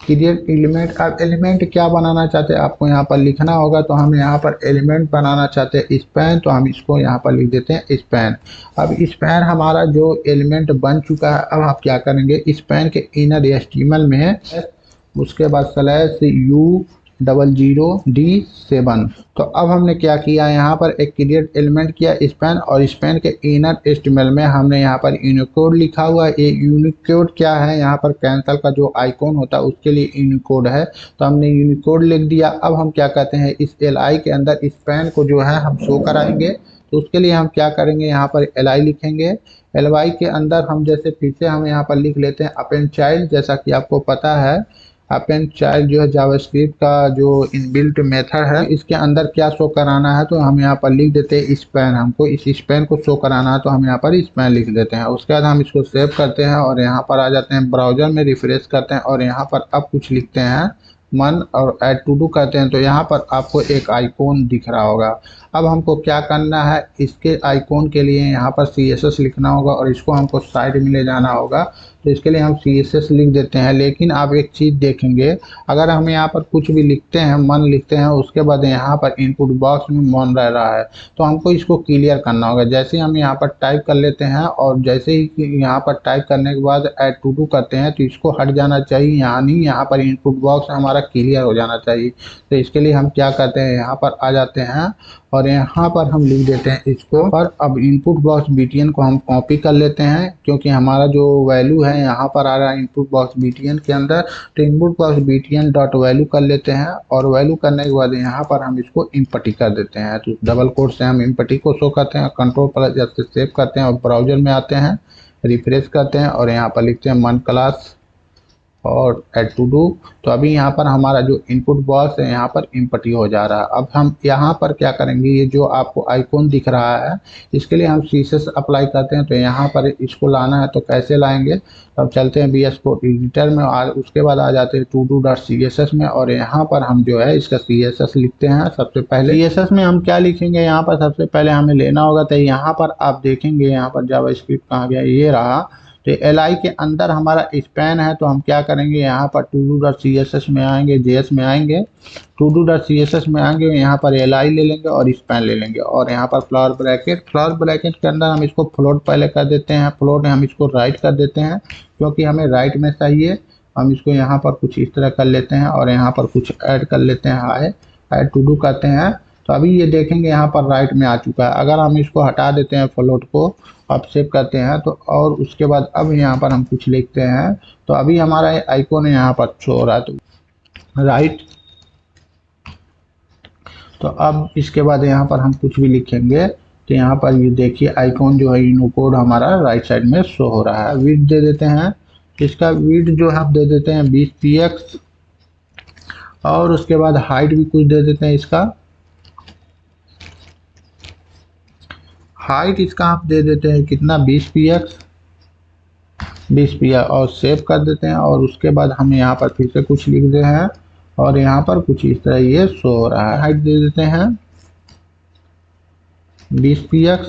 Create element, आप एलिमेंट क्या बनाना चाहते हैं आपको यहाँ पर लिखना होगा। तो हम यहाँ पर एलिमेंट बनाना चाहते हैं स्पैन, तो हम इसको यहाँ पर लिख देते हैं स्पैन। अब स्पैन हमारा जो एलिमेंट बन चुका है, अब आप क्या करेंगे, स्पैन के इनर HTML में उसके बाद /U00D7। तो अब हमने क्या किया, यहाँ पर एक क्रिएट एलिमेंट किया स्पैन, और स्पैन के इनर HTML में हमने यहाँ पर यूनिकोड लिखा हुआ है। ये यूनिकोड क्या है, यहाँ पर कैंसल का जो आइकॉन होता है उसके लिए यूनिकोड है, तो हमने यूनिकोड लिख दिया। अब हम क्या कहते हैं, इस LI के अंदर स्पैन को जो है हम शो कराएंगे। तो उसके लिए हम क्या करेंगे, यहाँ पर LI लिखेंगे। LY के अंदर हम जैसे फिर से हम यहाँ पर लिख लेते हैं अपेंड चाइल्ड। जैसा कि आपको पता है अपेंड चाइल्ड जो है जावास्क्रिप्ट का जो इनबिल्ट मेथड है, इसके अंदर क्या शो कराना है, तो हम यहाँ पर लिख देते हैं स्पैन। हमको इस स्पैन को शो कराना है, तो हम यहाँ पर स्पैन लिख देते हैं। उसके बाद हम इसको सेव करते हैं और यहाँ पर आ जाते हैं ब्राउजर में, रिफ्रेश करते हैं और यहाँ पर अब कुछ लिखते हैं मन और ऐड टू डू करते हैं, तो यहाँ पर आपको एक आइकॉन दिख रहा होगा। अब हमको क्या करना है, इसके आइकॉन के लिए यहाँ पर CSS लिखना होगा और इसको हमको साइड में ले जाना होगा। तो इसके लिए हम CSS लिख देते हैं। लेकिन आप एक चीज़ देखेंगे, अगर हम यहाँ पर कुछ भी लिखते हैं, मन लिखते हैं, उसके बाद यहाँ पर इनपुट बॉक्स में मन रह रहा है, तो हमको इसको क्लियर करना होगा। जैसे ही हम यहाँ पर टाइप कर लेते हैं और जैसे ही यहाँ पर टाइप करने के बाद ऐड टू डू करते हैं, तो इसको हट जाना चाहिए, यानी यहाँ पर इनपुट बॉक्स हमारा क्लियर हो जाना चाहिए। तो इसके लिए हम क्या करते हैं, यहाँ पर आ जाते हैं और यहाँ पर हम लिख देते हैं इसको। और अब इनपुट बॉक्स BTN को हम कॉपी कर लेते हैं, क्योंकि हमारा जो वैल्यू है यहाँ पर आ रहा है इनपुट बॉक्स BTN के अंदर। तो input box BTN dot value कर लेते हैं और वैल्यू करने के बाद यहाँ पर हम इसको इम्पटी कर देते हैं। तो डबल कोट से हम इम्पटी को शो करते हैं, कंट्रोल+ से सेव करते हैं और ब्राउजर में आते हैं, रिफ्रेश करते हैं और यहाँ पर लिखते हैं मन क्लास और ऐड टू डू। तो अभी यहाँ पर हमारा जो इनपुट बॉक्स है यहाँ पर इम्पटी हो जा रहा है। अब हम यहाँ पर क्या करेंगे, ये जो आपको आइकॉन दिख रहा है, इसके लिए हम CSS अप्लाई करते हैं। तो यहाँ पर इसको लाना है, तो कैसे लाएंगे, तो अब चलते हैं VS कोड एडिटर में और उसके बाद आ जाते हैं todo.css में और यहाँ पर हम जो है इसका CSS लिखते हैं। सबसे पहले CSS में हम क्या लिखेंगे, यहाँ पर सबसे पहले हमें लेना होगा, तो यहाँ पर आप देखेंगे यहाँ पर जावास्क्रिप्ट कहाँ गया, ये रहा। तो LI के अंदर हमारा स्पैन है, तो हम क्या करेंगे, यहाँ पर todo.css में आएंगे, JS में आएंगे, todo.css में आएंगे, यहाँ पर LI ले लेंगे और स्पैन ले लेंगे और यहाँ पर फ्लावर ब्रैकेट के अंदर हम इसको फ्लोट पहले कर देते हैं। फ्लोट हम इसको राइट कर देते हैं, क्योंकि हमें राइट में चाहिए। हम इसको यहाँ पर कुछ इस तरह कर लेते हैं और यहाँ पर कुछ ऐड कर लेते हैं, हाय ऐड टू डू करते हैं। तो अभी ये देखेंगे यहाँ पर राइट में आ चुका है। अगर हम इसको हटा देते हैं फ्लोट को, अब सेव करते हैं, तो और उसके बाद अब यहाँ पर हम कुछ लिखते हैं, तो अभी हमारा आइकॉन यहाँ पर शो हो रहा है, तो राइट। तो अब इसके बाद यहाँ पर हम कुछ भी लिखेंगे, तो यहाँ पर ये देखिए आइकॉन जो है यूनिकोड हमारा राइट साइड में शो हो रहा है। विड्थ दे देते हैं, इसका विड्थ जो हम दे देते हैं 20 px और उसके बाद हाइट भी कुछ दे देते हैं। इसका हाइट इसका आप दे देते हैं कितना, 20 px और सेव कर देते हैं। और उसके बाद हम यहाँ पर फिर से कुछ लिख दे हैं और यहाँ पर कुछ इस तरह ये शो हो रहा है। हाइट दे देते हैं 20 px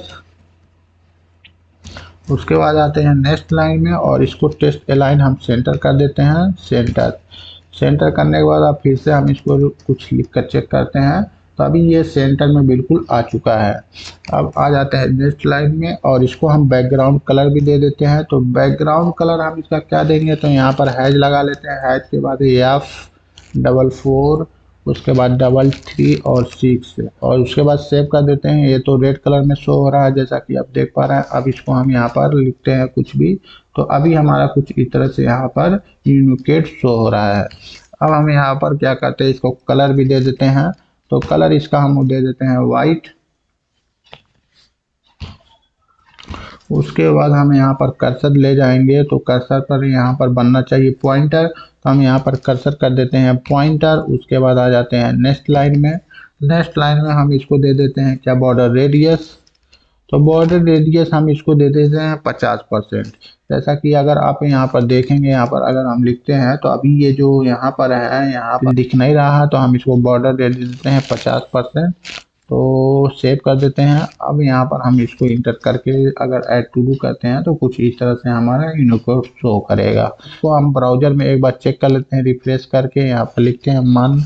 उसके बाद आते हैं नेक्स्ट लाइन में और इसको टेस्ट अलाइन हम सेंटर कर देते हैं। सेंटर करने के बाद अब फिर से हम इसको कुछ लिख कर चेक करते हैं, तो अभी ये सेंटर में बिल्कुल आ चुका है। अब आ जाते हैं नेक्स्ट लाइन में और इसको हम बैकग्राउंड कलर भी दे देते हैं। तो बैकग्राउंड कलर हम इसका क्या देंगे, तो यहाँ पर हैज लगा लेते हैं। हैज के बाद F44, उसके बाद 33 और 6 और उसके बाद सेव कर देते हैं। ये तो रेड कलर में शो हो रहा है जैसा कि आप देख पा रहे हैं। अब इसको हम यहाँ पर लिखते हैं कुछ भी, तो अभी हमारा कुछ इस तरह से यहाँ पर यूनिकेट शो हो रहा है। अब हम यहाँ पर क्या करते हैं, इसको कलर भी दे देते हैं। तो कलर इसका हम दे देते हैं वाइट। उसके बाद हम यहाँ पर कर्सर ले जाएंगे, तो कर्सर पर यहाँ पर बनना चाहिए पॉइंटर, तो हम यहाँ पर कर्सर कर देते हैं पॉइंटर। उसके बाद आ जाते हैं नेक्स्ट लाइन में। नेक्स्ट लाइन में हम इसको दे देते हैं क्या, बॉर्डर रेडियस। तो बॉर्डर रेडियस हम इसको दे देते हैं 50%। जैसा कि अगर आप यहाँ पर देखेंगे, यहाँ पर अगर हम लिखते हैं तो अभी ये जो यहाँ पर है, यहाँ पर दिख नहीं रहा है, तो हम इसको बॉर्डर दे देते हैं 50%। तो सेव कर देते हैं। अब यहाँ पर हम इसको इंटर करके अगर ऐड टू डू करते हैं तो कुछ इस तरह से हमारा यूनिकोड शो करेगा। तो हम ब्राउजर में एक बार चेक कर लेते हैं, रिफ्रेश करके यहाँ पर लिखते हैं मन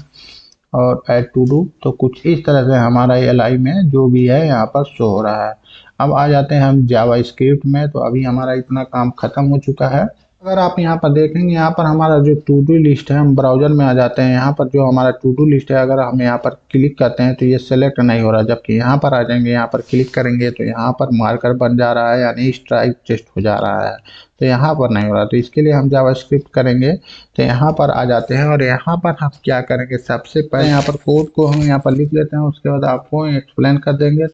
और ऐड टू डू, तो कुछ इस तरह से हमारा एल में जो भी है यहाँ पर शो हो रहा है। अब आ जाते हैं हम जावा स्क्रिप्ट में। तो अभी हमारा इतना काम खत्म हो चुका है। अगर आप यहाँ पर देखेंगे, यहाँ पर हमारा जो टू डू लिस्ट है, हम ब्राउजर में आ जाते हैं। यहाँ पर जो हमारा टू डू लिस्ट है, अगर हम यहाँ पर क्लिक करते हैं तो ये सेलेक्ट नहीं हो रहा, जबकि यहाँ पर आ जाएंगे, यहाँ पर क्लिक करेंगे तो यहाँ पर मार्कर बन जा रहा है, यानी स्ट्राइक टेस्ट हो जा रहा है। तो यहाँ पर नहीं हो रहा, तो इसके लिए हम जावास्क्रिप्ट करेंगे। तो यहाँ पर आ जाते हैं और यहाँ पर हम क्या करेंगे, सबसे पहले यहाँ पर कोड को हम यहाँ पर लिख लेते हैं। उसके बाद आपको एक्सप्लेन कर देंगे।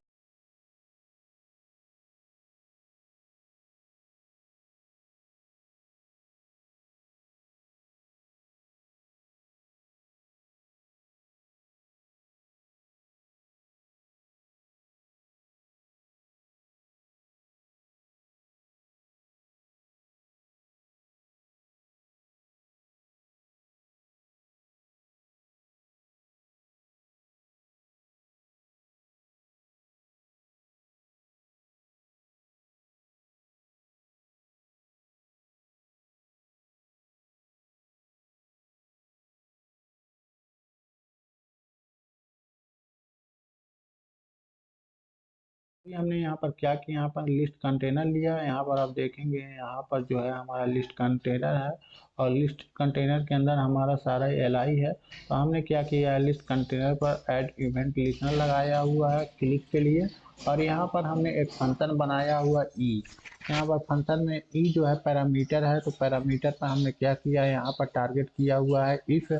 हमने यहाँ पर क्या किया, यहाँ पर लिस्ट कंटेनर लिया है। यहाँ पर आप देखेंगे, यहाँ पर जो है हमारा लिस्ट कंटेनर है और लिस्ट कंटेनर के अंदर हमारा सारा एल है। तो हमने क्या किया है, लिस्ट कंटेनर पर ऐड इवेंट लिस्टनर लगाया हुआ है क्लिक के लिए। और यहाँ पर हमने एक फंक्शन बनाया हुआ ई। यहाँ पर फंक्शन में ई जो है पैरामीटर है, तो पैरामीटर पर हमने क्या किया है, यहाँ पर टारगेट किया हुआ है इफ।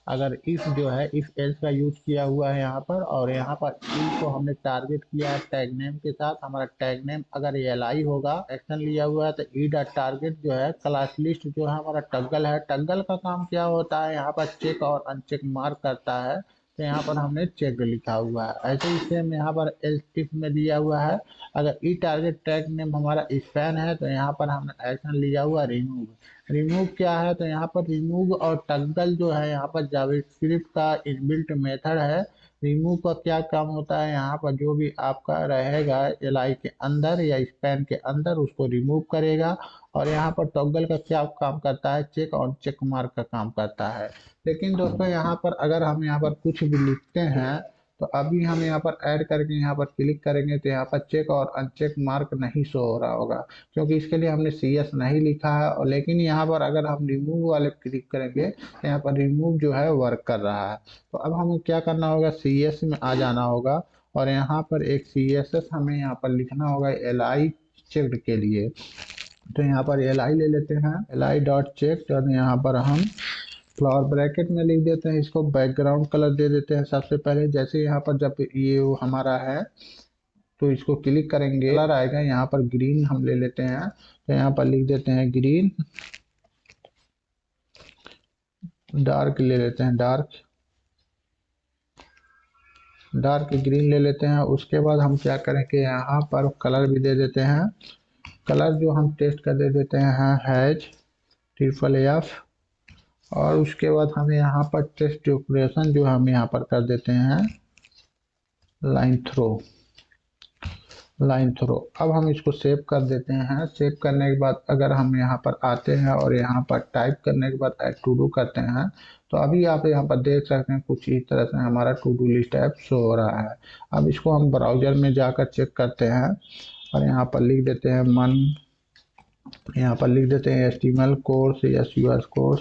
अगर इफ जो है इफ एल्स का यूज किया हुआ है यहाँ पर, और यहाँ पर ई को हमने टारगेट किया है टैग नेम के साथ। हमारा टैग नेम अगर एल होगा, एक्शन लिया हुआ है, तो ई डॉट टारगेट जो है क्लास लिस्ट जो है हमारा टगल है। टगल का काम क्या होता है, यहाँ पर चेक और अनचेक मार्क करता है। तो यहाँ पर हमने चेक लिखा हुआ है। ऐसे ही सेम यहाँ पर एल्स इफ में दिया हुआ है, अगर ई टारगेट टैग नेम हमारा स्पैन है, तो यहाँ पर हमने एक्शन लिया हुआ रिमूव। रिमूव क्या है, तो यहाँ पर रिमूव और टगल जो है यहाँ पर जावास्क्रिप्ट का इनबिल्ट मेथड है। रिमूव का क्या काम होता है, यहाँ पर जो भी आपका रहेगा एल के अंदर या स्पैन के अंदर उसको रिमूव करेगा। और यहाँ पर टॉगल का क्या काम करता है, चेक और चेक मार्क का काम करता है। लेकिन दोस्तों यहाँ पर अगर हम यहाँ पर कुछ भी लिखते हैं, तो अभी हम यहाँ पर ऐड करके यहाँ पर क्लिक करेंगे तो यहाँ पर चेक और अनचेक मार्क नहीं शो हो रहा होगा, क्योंकि इसके लिए हमने सी एस नहीं लिखा है। और लेकिन यहाँ पर अगर हम रिमूव वाले क्लिक करेंगे तो यहाँ पर रिमूव जो है वर्क कर रहा है। तो अब हमें क्या करना होगा, सी एस में आ जाना होगा और यहाँ पर एक सी एस एस हमें यहाँ पर लिखना होगा एल आई चेक्ड के लिए। तो यहाँ पर एल आई ले लेते हैं, एल आई डॉट चेक, और यहाँ पर हम फ्लावर ब्रैकेट में लिख देते हैं। इसको बैकग्राउंड कलर दे देते हैं सबसे पहले। जैसे यहाँ पर जब ये हमारा है तो इसको क्लिक करेंगे, कलर आएगा यहाँ पर ग्रीन हम ले लेते हैं। तो यहाँ पर लिख देते हैं ग्रीन, डार्क ले लेते हैं, डार्क ग्रीन ले लेते हैं। उसके बाद हम क्या करेंगे, यहाँ पर कलर भी दे देते हैं। कलर जो हम टेस्ट कर दे देते हैं हैज ट्रिपल एफ। और उसके बाद हम यहाँ पर टेस्ट ड्यूरेशन जो हम यहाँ पर कर देते हैं लाइन थ्रो। Line throw. अब हम इसको सेव कर देते हैं। सेव करने के बाद अगर हम यहाँ पर आते हैं और यहाँ पर टाइप करने के बाद ऐड टू डू करते हैं, तो अभी आप यहाँ पर देख सकते हैं कुछ इस तरह से हमारा to do list app show हो रहा है। अब इसको हम ब्राउजर में जाकर चेक करते हैं और यहाँ पर लिख देते हैं यहाँ पर लिख देते हैं HTML कोर्स या SUS कोर्स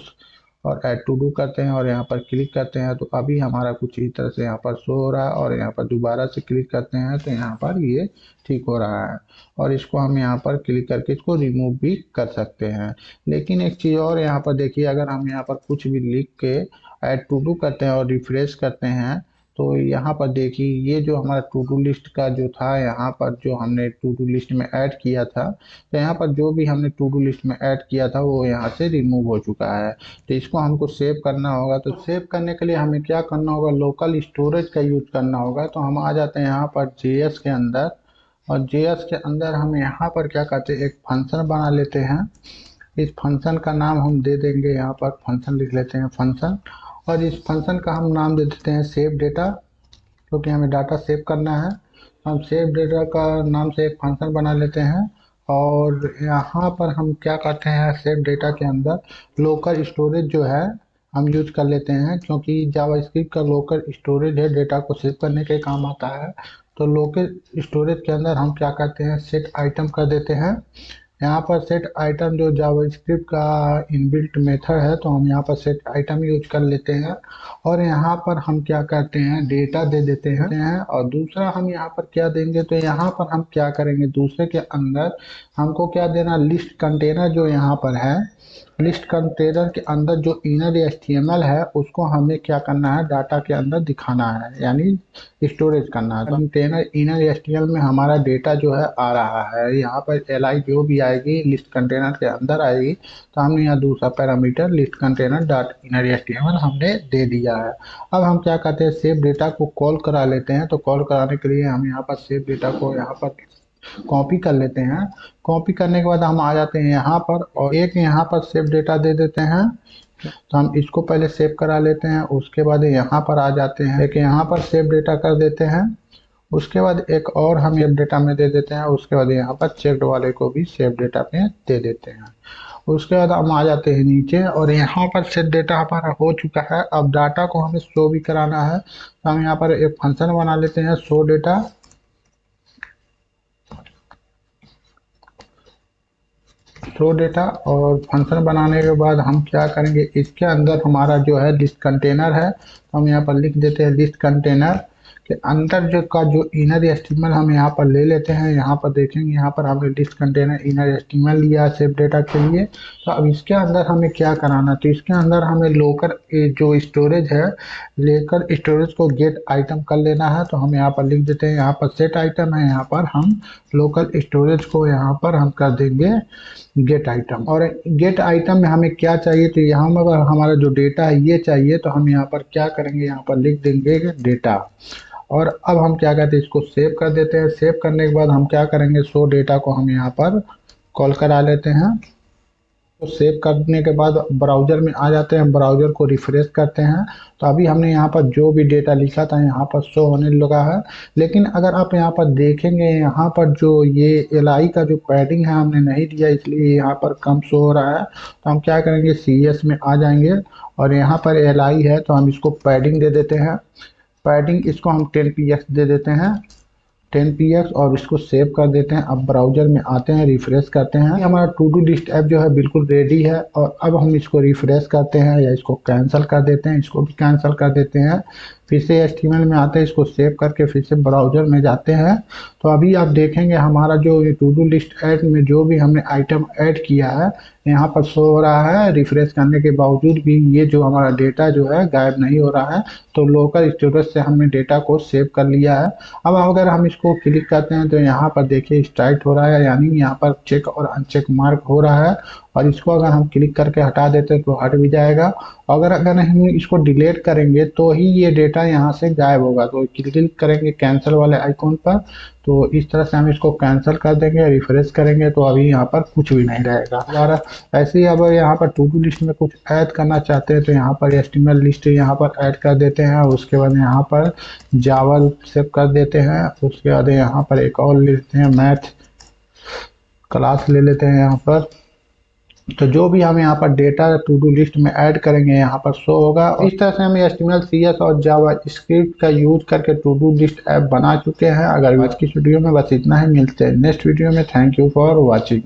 और ऐड टू डू करते हैं और यहाँ पर क्लिक करते हैं, तो अभी हमारा कुछ इस तरह से यहाँ पर शो हो रहा है। और यहाँ पर दोबारा से क्लिक करते हैं तो यहाँ पर ये ठीक हो रहा है। और इसको हम यहाँ पर क्लिक करके इसको रिमूव भी कर सकते हैं। लेकिन एक चीज़ और यहाँ पर देखिए, अगर हम यहाँ पर कुछ भी लिख के ऐड टू डू करते हैं और रिफ्रेश करते हैं, तो यहाँ पर देखिए ये जो हमारा टू डू लिस्ट का जो था, यहाँ पर जो हमने टू डू लिस्ट में ऐड किया था, तो यहाँ पर जो भी हमने टू डू लिस्ट में ऐड किया था वो यहाँ से रिमूव हो चुका है। तो इसको हमको सेव करना होगा। तो सेव करने के लिए हमें क्या करना होगा, लोकल स्टोरेज का यूज करना होगा। तो हम आ जाते हैं यहाँ पर JS के अंदर, और JS के अंदर हम यहाँ पर क्या करते हैं, एक फंक्शन बना लेते हैं। इस फंक्शन का नाम हम दे देंगे, यहाँ पर फंक्शन लिख लेते हैं फंक्शन, और इस फंक्शन का हम नाम दे देते हैं सेव डेटा, क्योंकि हमें डाटा सेव करना है। हम सेव डेटा का नाम से एक फंक्शन बना लेते हैं। और यहाँ पर हम क्या करते हैं, सेव डेटा के अंदर लोकल स्टोरेज जो है हम यूज कर लेते हैं, क्योंकि जावास्क्रिप्ट का लोकल स्टोरेज है, डेटा को सेव करने के काम आता है। तो लोकल स्टोरेज के अंदर हम क्या करते हैं, सेट आइटम कर देते हैं। यहाँ पर सेट आइटम जो जावास्क्रिप्ट का इनबिल्ट मेथड है, तो हम यहाँ पर सेट आइटम यूज कर लेते हैं। और यहाँ पर हम क्या करते हैं, डेटा दे देते हैं। और दूसरा हम यहाँ पर क्या देंगे, तो यहाँ पर हम क्या करेंगे, दूसरे के अंदर हमको क्या देना, लिस्ट कंटेनर जो यहाँ पर है, लिस्ट कंटेनर के अंदर जो इनर HTML है उसको हमें क्या करना है, डाटा के अंदर दिखाना है, यानी स्टोरेज करना है। कंटेनर इनर HTML में हमारा डेटा जो है आ रहा है। यहाँ पर li जो भी आएगी लिस्ट कंटेनर के अंदर आएगी। तो हमने यहाँ दूसरा parameter list container dot inner HTML हमने दे दिया है। अब हम क्या करते हैं, सेव डेटा को कॉल करा लेते हैं। तो कॉल कराने के लिए हम यहाँ पर सेव डेटा को यहाँ पर कॉपी कर लेते हैं। कॉपी करने के बाद हम आ जाते हैं यहाँ पर और एक यहाँ पर सेव डेटा दे देते हैं। तो हम इसको पहले सेव करा लेते हैं, उसके बाद यहाँ पर आ जाते हैं, एक यहाँ पर सेव डेटा कर देते हैं। उसके बाद एक और हम सेव डेटा में दे देते हैं। उसके बाद यहाँ पर चेक्ड वाले को भी सेव डेटा में दे देते हैं। उसके बाद हम आ जाते हैं नीचे और यहाँ पर सेव डेटा हमारा हो चुका है। अब डाटा को हमें शो भी कराना है, तो हम यहाँ पर एक फंक्शन बना लेते हैं, शो डेटा। शो डेटा और फंक्शन बनाने के बाद हम क्या करेंगे, इसके अंदर हमारा जो है लिस्ट कंटेनर है, तो हम यहाँ पर लिख देते हैं लिस्ट कंटेनर के अंदर जो इनर HTML हम यहाँ पर ले लेते हैं। यहाँ पर देखेंगे, यहाँ पर हमने लिस्ट कंटेनर इनर HTML लिया सेव डेटा के लिए। तो अब इसके अंदर हमें क्या कराना, तो इसके अंदर हमें लोकल जो स्टोरेज है, लेकर स्टोरेज को गेट आइटम कर लेना है। तो हम यहाँ पर लिख देते हैं, यहाँ पर सेट आइटम है, यहाँ पर हम लोकल स्टोरेज को यहाँ पर हम कर देंगे गेट आइटम। और गेट आइटम में हमें क्या चाहिए, तो यहाँ पर हमारा जो डेटा है ये चाहिए। तो हम यहाँ पर क्या करेंगे, यहाँ पर लिख देंगे डेटा। और अब हम क्या कहते हैं, इसको सेव कर देते हैं। सेव करने के बाद हम क्या करेंगे, शो डेटा को हम यहाँ पर कॉल करा लेते हैं। तो सेव करने के बाद ब्राउज़र में आ जाते हैं, ब्राउज़र को रिफ्रेश करते हैं। तो अभी हमने यहाँ पर जो भी डेटा लिखा था यहाँ पर शो होने लगा है। लेकिन अगर आप यहाँ पर देखेंगे, यहाँ पर जो ये li का जो पैडिंग है हमने नहीं दिया, इसलिए यहाँ पर कम शो हो रहा है। तो हम क्या करेंगे, CS में आ जाएंगे और यहाँ पर li है, तो हम इसको पैडिंग दे देते हैं। पैडिंग इसको हम 10px दे देते हैं, 10px, और इसको सेव कर देते हैं। अब ब्राउज़र में आते हैं, रिफ्रेश करते हैं। हमारा टू डू लिस्ट ऐप जो है बिल्कुल रेडी है। और अब हम इसको रिफ्रेश करते हैं या इसको कैंसिल कर देते हैं, इसको भी कैंसिल कर देते हैं। फिर से HTML में आते हैं, इसको सेव करके फिर से ब्राउज़र में जाते हैं। तो अभी आप देखेंगे हमारा जो टू डू लिस्ट ऐप में जो भी हमने आइटम ऐड किया है यहाँ पर शो हो रहा है। रिफ्रेश करने के बावजूद भी ये जो हमारा डेटा जो है गायब नहीं हो रहा है। तो लोकल स्टोरेज से हमने डेटा को सेव कर लिया है। अब अगर हम इसको क्लिक करते हैं तो यहाँ पर देखिए स्टार्ट हो रहा है, यानी यहाँ पर चेक और अनचेक मार्क हो रहा है। और इसको अगर हम क्लिक करके हटा देते हैं तो हट भी जाएगा। अगर अगर हम इसको डिलीट करेंगे तो ही ये डेटा यहाँ से गायब होगा। तो क्लिक करेंगे कैंसिल वाले आइकॉन पर, तो इस तरह से हम इसको कैंसिल कर देंगे, रिफ्रेश करेंगे तो अभी यहाँ पर कुछ भी नहीं रहेगा। और ऐसे ही अब यहाँ पर टू डू लिस्ट में कुछ ऐड करना चाहते हैं तो यहाँ पर एचटीएमएल लिस्ट यहाँ पर ऐड कर देते हैं। उसके बाद यहाँ पर जावा सेव कर देते हैं। उसके बाद यहाँ पर एक और लेते हैं, मैथ क्लास ले लेते हैं यहाँ पर। तो जो भी हम यहाँ पर डेटा टू डू लिस्ट में ऐड करेंगे यहाँ पर शो होगा। इस तरह से हम HTML CSS और जावा स्क्रिप्ट का यूज करके टू डू लिस्ट ऐप बना चुके हैं। अगर आज की वीडियो में बस इतना ही, मिलते हैं नेक्स्ट वीडियो में। Thank you for watching.